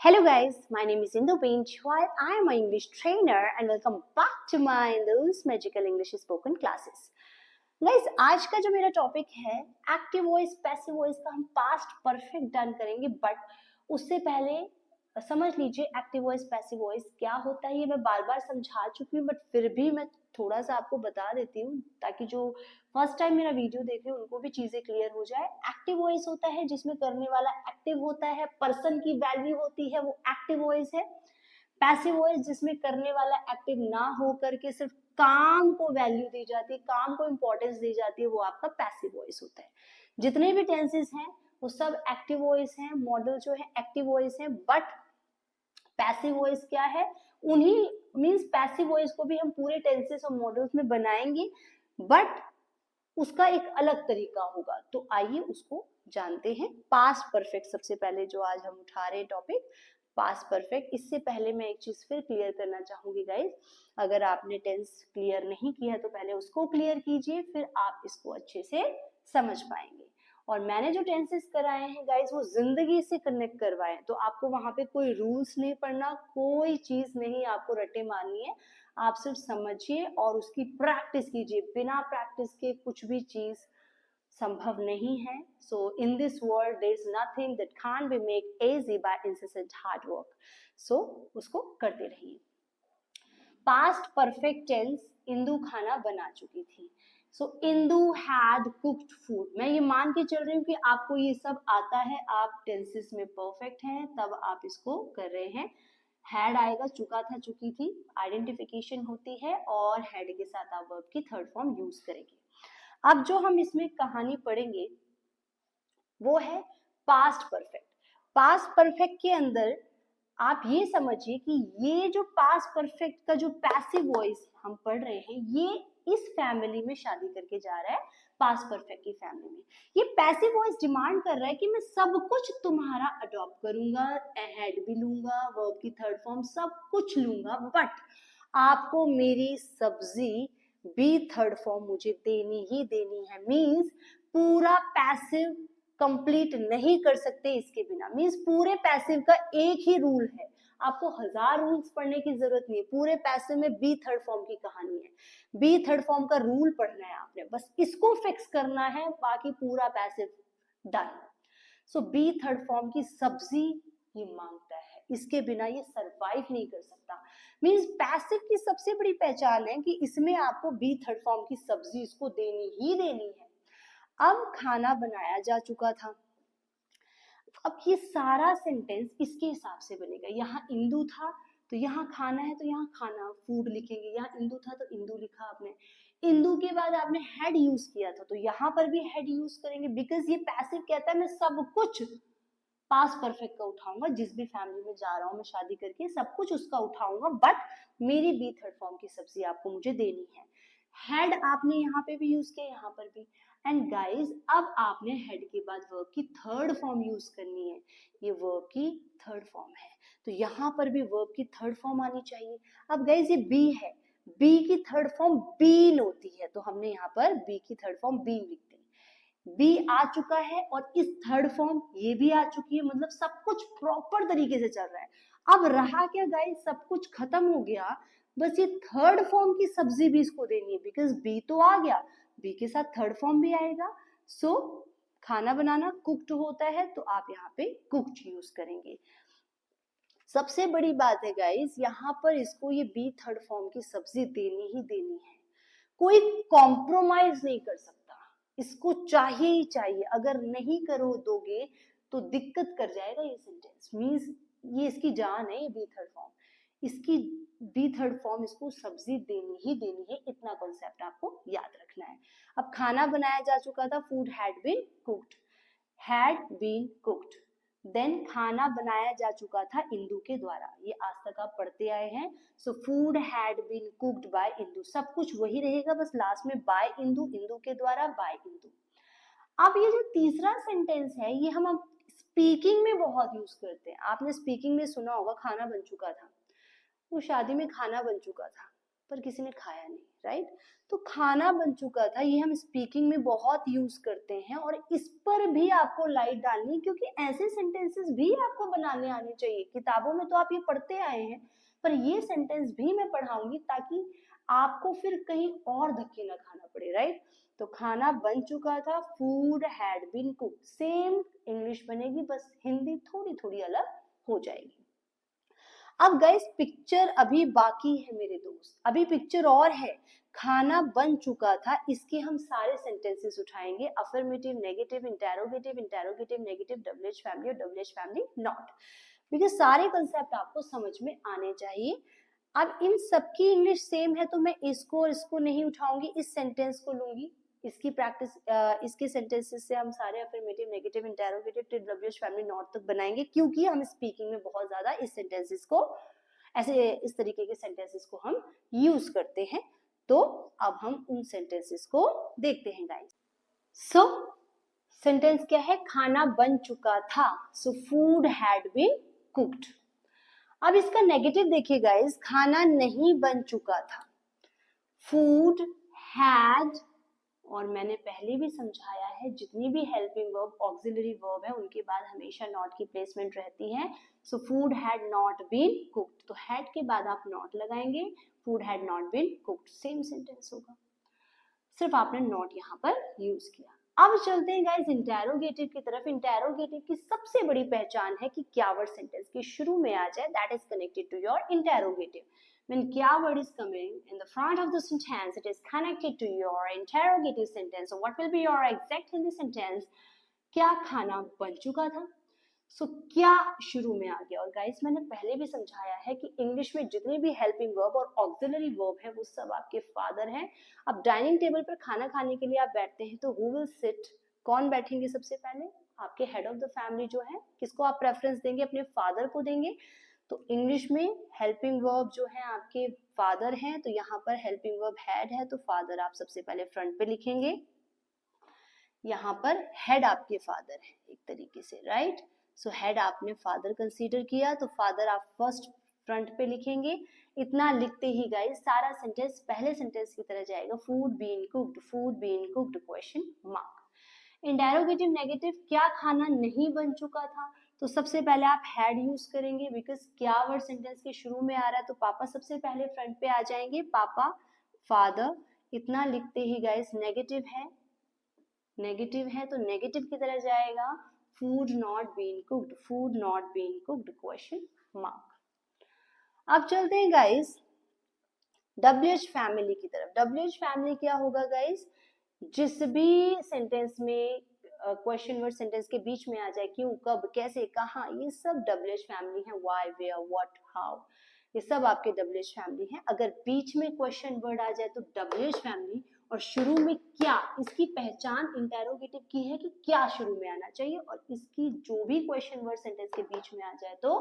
Hello guys, my name is Indu Pinchwal. I am an English trainer and welcome back to my Indu's Magical English Spoken Classes. Guys, आज का जो मेरा topic है active voice passive voice का हम past perfect done करेंगे, but उससे पहले समझ लीजिए एक्टिव वॉइस पैसिव वॉइस क्या होता है। ये मैं बार बार समझा चुकी हूँ, बट फिर भी मैं थोड़ा सा आपको बता देती हूँ ताकि जो फर्स्ट टाइम मेरा वीडियो देख रहे हैं उनको भी चीजें क्लियर हो जाए। एक्टिव वॉइस होता है जिसमें करने वाला एक्टिव होता है, पर्सन की वैल्यू होती है, वो एक्टिव वॉइस है। पैसिव वॉइस जिसमें करने वाला एक्टिव ना हो करके सिर्फ काम को वैल्यू दी जाती है, काम को इंपॉर्टेंस दी जाती है, वो आपका पैसिव वॉइस होता है। जितने भी टेंसेस हैं वो सब एक्टिव वॉइस हैं, मॉडल जो है एक्टिव वॉइस है, बट पैसिव वॉइस क्या है, उन्हीं मींस पैसिव वॉइस को भी हम पूरे टेंसेस और मॉडल्स में बनाएंगे, बट उसका एक अलग तरीका होगा। तो आइए उसको जानते हैं। पास्ट परफेक्ट सबसे पहले जो आज हम उठा रहे हैं टॉपिक, पास्ट परफेक्ट। इससे पहले मैं एक चीज फिर क्लियर करना चाहूंगी गाइज, अगर आपने टेंस क्लियर नहीं किया तो पहले उसको क्लियर कीजिए, फिर आप इसको अच्छे से समझ पाएंगे। और मैंने जो टेंसेस कराए हैं गाइज वो जिंदगी से कनेक्ट करवाए, तो आपको वहां पे कोई रूल्स नहीं पढ़ना, कोई चीज नहीं आपको रटे मारनी है। आप सिर्फ समझिए और उसकी प्रैक्टिस कीजिए। बिना प्रैक्टिस के कुछ भी चीज संभव नहीं है। So in this world there is nothing that can be make easy by insistent hard work. So उसको करते रहिए। पास्ट परफेक्ट टेंस, इंदु खाना बना चुकी थी। सो इंदु हैड कुक्ड फूड। मैं ये मान के चल रही हूँ कि आपको ये सब आता है, आप टेंसेस में परफेक्ट हैं, तब आप इसको कर रहे हैं। हैड आएगा, चुका था, चुकी थी, आइडेंटिफिकेशन होती है, और हैड के साथ आप वर्ब की थर्ड फॉर्म यूज करेंगे। अब जो हम इसमें कहानी पढ़ेंगे वो है पास्ट परफेक्ट। पास्ट परफेक्ट के अंदर आप ये समझिए कि ये जो पास्ट परफेक्ट का जो पैसिव वॉइस हम पढ़ रहे हैं, ये इस फैमिली में शादी करके जा रहा है, पास्ट परफेक्ट की फैमिली में। ये पैसिव वॉइस डिमांड कर रहा है कि मैं सब कुछ तुम्हारा अडॉप्ट करूंगा, हेड भी लूंगा, वर्ब की थर्ड फॉर्म सब कुछ लूंगा, बट आपको मेरी सब्जी बी थर्ड फॉर्म मुझे देनी ही देनी है। मींस पूरा पैसिव कंप्लीट नहीं कर सकते इसके बिना। मींस पूरे पैसिव का एक ही रूल है, आपको 1000 रूल्स पढ़ने की जरूरत नहीं है। पूरे पैसिव में बी थर्ड फॉर्म की कहानी है, बी थर्ड फॉर्म का रूल पढ़ना है आपने, बस इसको फिक्स करना है, बाकी पूरा पैसिव डन। सो बी थर्ड फॉर्म की सब्जी ये मांगता है, इसके बिना ये सरवाइव नहीं कर सकता। मींस पैसिव की सबसे बड़ी पहचान है कि इसमें आपको बी थर्ड फॉर्म की सब्जी इसको देनी ही देनी है। अब खाना बनाया जा चुका था। अब ये सारा सेंटेंस इसके हिसाब से बनेगा। यहाँ इंदु था तो यहाँ खाना है, तो यहाँ खाना फूड लिखेंगे। यहाँ इंदु था तो इंदु लिखा आपने। इंदु के बाद आपने हैड यूज किया था तो यहाँ पर भी हैड यूज करेंगे, बिकॉज ये पैसिव कहता है मैं सब कुछ पास्ट परफेक्ट का उठाऊंगा, जिस भी फैमिली में जा रहा हूँ मैं शादी करके सब कुछ उसका उठाऊंगा, बट मेरी बी थर्ड फॉर्म की सब्जी आपको मुझे देनी है। हैड आपने यहाँ पे भी यूज किया, यहाँ पर भी। एंड गाइज अब आपने हेड के बाद वर्ब की थर्ड फॉर्म यूज करनी है, ये वर्ब की थर्ड फॉर्म है, तो यहाँ पर भी वर्ब की थर्ड फॉर्म आनी चाहिए। अब गाइज ये बी है, बी की थर्ड फॉर्म बीन होती है, तो हमने यहाँ पर बी की थर्ड फॉर्म बीन लिख दी। बी आ चुका है और इस थर्ड फॉर्म ये भी आ चुकी है, मतलब सब कुछ प्रॉपर तरीके से चल रहा है। अब रहा क्या गाइज, सब कुछ खत्म हो गया, बस ये थर्ड फॉर्म की सब्जी भी इसको देनी है, बिकॉज बी तो आ गया, बी के साथ थर्ड फॉर्म भी आएगा। सो खाना बनाना कुक्ड होता है, तो आप यहाँ पे कुक्ड यूज करेंगे। सबसे बड़ी बात है गाइस, यहाँ पर इसको ये बी थर्ड फॉर्म की सब्जी देनी ही देनी है, कोई कॉम्प्रोमाइज नहीं कर सकता, इसको चाहिए ही चाहिए। अगर नहीं करो दोगे तो दिक्कत कर जाएगा ये सेंटेंस। मींस ये इसकी जान है, ये बी थर्ड फॉर्म, इसकी बी थर्ड फॉर्म इसको सब्जी देनी ही देनी है, इतना कॉन्सेप्ट आपको याद रखना है। अब खाना बनाया जा चुका था, food had been cooked, had been cooked. Then खाना बनाया जा चुका था इंदु के द्वारा, ये आज तक आप पढ़ते आए हैं। So food had been cooked by Indu, सब कुछ वही रहेगा, बस लास्ट में बाय इंदु, इंदु के द्वारा, बाय इंदु। अब ये जो तीसरा सेंटेंस है ये हम स्पीकिंग में बहुत यूज करते हैं। आपने स्पीकिंग में सुना होगा खाना बन चुका था, वो शादी में खाना बन चुका था, पर किसी ने खाया नहीं, राइट। तो खाना बन चुका था ये हम स्पीकिंग में बहुत यूज करते हैं, और इस पर भी आपको लाइट डालनी, क्योंकि ऐसे सेंटेंसेस भी आपको बनाने आने चाहिए। किताबों में तो आप ये पढ़ते आए हैं, पर ये सेंटेंस भी मैं पढ़ाऊंगी ताकि आपको फिर कहीं और धक्के ना खाना पड़े, राइट। तो खाना बन चुका था, food had been cooked, same English बनेगी, बस हिंदी थोड़ी थोड़ी अलग हो जाएगी। अब गाइस पिक्चर अभी बाकी है मेरे दोस्त, अभी पिक्चर और है। खाना बन चुका था, इसके हम सारे सेंटेंसेस उठाएंगे, affirmative, negative, interrogative, interrogative negative, WH family और डब्ल्यूएच फैमिली नॉट, बिकॉज सारे कंसेप्ट आपको समझ में आने चाहिए। अब इन सबकी इंग्लिश सेम है, तो मैं इसको और इसको नहीं उठाऊंगी, इस सेंटेंस को लूंगी। इसकी प्रैक्टिस इसके सेंटेंसेस से हम सारे affirmative, negative, interrogative till WH family not तक बनाएंगे, क्योंकि हम स्पीकिंग में बहुत ज्यादा इस सेंटेंसेस को ऐसे इस तरीके के सेंटेंसेस को हम यूज करते हैं। तो अब हम उन सेंटेंसेस को देखते हैं गाइस। सो सेंटेंस क्या है, खाना बन चुका था, so food had been cooked. अब इसका नेगेटिव देखिए गाइस, खाना नहीं बन चुका था, फूड हैड, और मैंने पहले भी समझाया है जितनी भी हेल्पिंग वर्ब ऑक्सिलरी वर्ब है उनके बाद हमेशा नॉट की प्लेसमेंट रहती है। So food had not been cooked, तो हैड के बाद आप नॉट लगाएंगे, food had not been cooked, same sentence होगा, सिर्फ आपने नॉट यहाँ पर यूज किया। अब चलते हैं गाइस इंटेरोगेटिव की तरफ। इंटेरोगेटिव की सबसे बड़ी पहचान है कि क्या वर्ड सेंटेंस के शुरू में आ जाए, that is connected to your interrogative. When kya word is coming in the front of the sentence, it is connected to your interrogative sentence. So what will be your exact Hindi sentence? क्या खाना बन चुका था? सो क्या शुरू में आ गया। और गाइस मैंने पहले भी समझाया है कि इंग्लिश में जितने भी हेल्पिंग वर्ब और ऑक्सिलरी वर्ब है वो सब आपके फादर हैं। अब डाइनिंग टेबल पर खाना खाने के लिए आप बैठते हैं तो हु विल सिट, कौन बैठेंगे सबसे पहले, आपके हेड ऑफ द फैमिली जो है, किसको आप प्रेफरेंस देंगे, अपने फादर को देंगे। तो इंग्लिश में हेल्पिंग वर्ब जो है आपके फादर हैं, तो यहाँ पर हेल्पिंग वर्ब हैड है, तो फादर आप सबसे पहले फ्रंट पे लिखेंगे, यहाँ पर हेड आपके फादर है एक तरीके से, राइट। सो हेड आपने फादर कंसीडर किया, तो फादर आप फर्स्ट फ्रंट पे लिखेंगे। इतना लिखते ही गाइस सारा सेंटेंस पहले सेंटेंस की तरह जाएगा, food been cooked, food been cooked, question mark. Interrogative negative, क्या खाना नहीं बन चुका था, तो सबसे पहले आप हैड यूज करेंगे, बिकॉज क्या वर्ड सेंटेंस के शुरू में आ रहा है, तो पापा सबसे पहले फ्रंट पे आ जाएंगे, पापा, फादर। इतना लिखते ही गाइस नेगेटिव है, नेगेटिव है तो नेगेटिव की तरह जाएगा, food not been cooked, food not been cooked, question mark. अब चलते हैं गाइस डब्ल्यूएच फैमिली की तरफ। डब्ल्यूएच फैमिली क्या होगा गाइस, जिस भी सेंटेंस में क्वेश्चन वर्ड सेंटेंस के बीच में आ जाए, क्यों, कब, कैसे, कहाँ, ये सब डब्ल्यूएच फैमिली है। व्हाई, वेयर, व्हाट, हाउ, ये सब आपके डब्ल्यूएच फैमिली है। अगर बीच में क्वेश्चन वर्ड आ जाए तो डब्ल्यूएच फैमिली, और शुरू में क्या, इसकी पहचान इंटेरोगेटिव की है कि क्या शुरू में आना चाहिए, और इसकी जो भी क्वेश्चन वर्ड सेंटेंस के बीच में आ जाए तो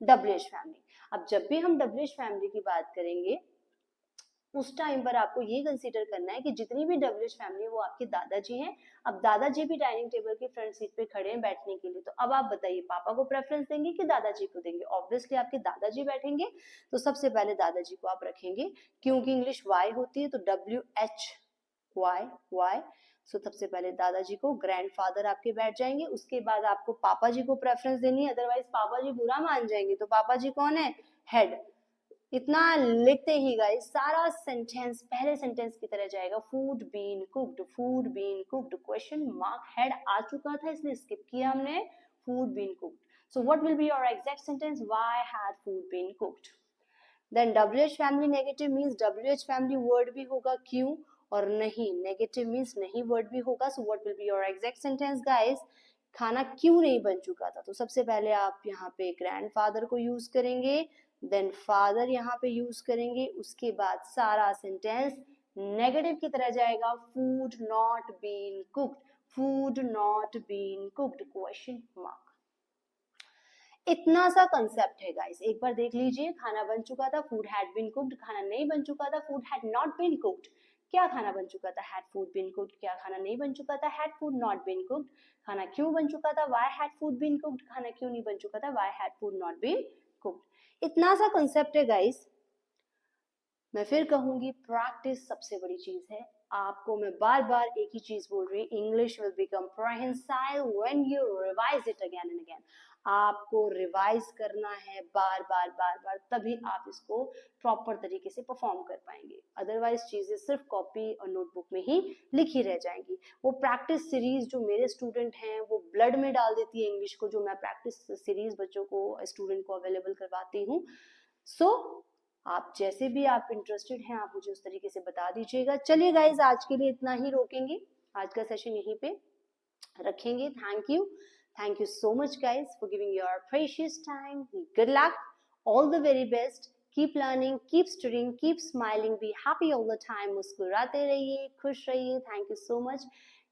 डब्ल्यूएच फैमिली। अब जब भी हम डब्ल्यूएच फैमिली की बात करेंगे उस टाइम पर आपको ये कंसीडर करना है कि जितनी भी डब्ल्यूएच फैमिली वो आपके दादाजी हैं। अब दादाजी भी डाइनिंग टेबल की फ्रंट सीट पे खड़े हैं बैठने के लिए, तो अब आप बताइए पापा को प्रेफरेंस देंगे कि दादाजी को देंगे। ऑब्वियसली आपके दादाजी बैठेंगे, तो सबसे पहले दादाजी को आप रखेंगे, क्योंकि इंग्लिश वाई होती है तो WH वाई, वाई। सो सबसे पहले दादाजी को, ग्रैंडफादर आपके बैठ जाएंगे, उसके बाद आपको पापा जी को प्रेफरेंस देनी है, अदरवाइज पापा जी बुरा मान जाएंगे। तो पापा जी कौन है, हेड। इतना लिखते ही गाइस सारा सेंटेंस पहले सेंटेंस की तरह जाएगा, food been cooked, food been cooked, question mark, head आ चुका था इसलिए स्किप किया हमने, food been cooked. So what will be your exact sentence, why had food been cooked. Then WH family negative means WH family word भी होगा क्यों, और नहीं नेगेटिव मींस नहीं वर्ड भी होगा। सो what will be your exact sentence guys, खाना क्यों नहीं बन चुका था, तो सबसे पहले आप यहाँ पे ग्रैंडफादर को यूज करेंगे, देन फादर यहाँ पे यूज करेंगे, उसके बाद सारा सेंटेंस नेगेटिव की तरह जाएगा, food not been cooked, food not been cooked, question mark. इतना सा कंसेप्ट है गाइस, एक बार देख लीजिए। खाना बन चुका था, फूड हैड बीन कुक्ड, खाना नहीं बन चुका था, food had not been cooked. क्या खाना बन चुका था, हैड फूड बीन कुक्ड, क्या खाना नहीं बन चुका था, had food not been cooked. खाना क्यों बन चुका था, why had food been cooked, खाना क्यों नहीं बन चुका था, why had food not been cooked. इतना सा कंसेप्ट है गाइस। मैं फिर कहूंगी, प्रैक्टिस सबसे बड़ी चीज है। आपको मैं बार बार एक ही चीज बोल रही हूँ, English will be comprehensible when you revise it again and again. आपको रिवाइज करना है बार बार बार बार, तभी आप इसको प्रॉपर तरीके से परफॉर्म कर पाएंगे। अदरवाइज चीजें सिर्फ कॉपी और नोटबुक में ही लिखी रह जाएंगी। वो प्रैक्टिस सीरीज जो मेरे स्टूडेंट हैं वो ब्लड में डाल देती है इंग्लिश को, जो मैं प्रैक्टिस सीरीज बच्चों को, स्टूडेंट को अवेलेबल करवाती हूँ। सो आप जैसे भी आप इंटरेस्टेड हैं, आप मुझे उस तरीके से बता दीजिएगा। चलिए गाइज, आज के लिए इतना ही रोकेंगे, आज का सेशन यहीं पे रखेंगे। Thank you so much guys for giving your precious time. Good luck, all the very best, keep learning, keep studying, keep smiling, be happy all the time, मुस्कुराते रहिए, खुश रहिए। Thank you so much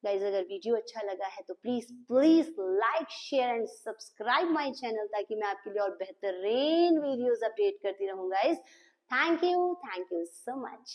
guys. अगर video अच्छा लगा है तो please please like, share and subscribe my channel, ताकि मैं आपके लिए और बेहतरीन वीडियोस अपडेट करती रहूं guys. Thank you so much.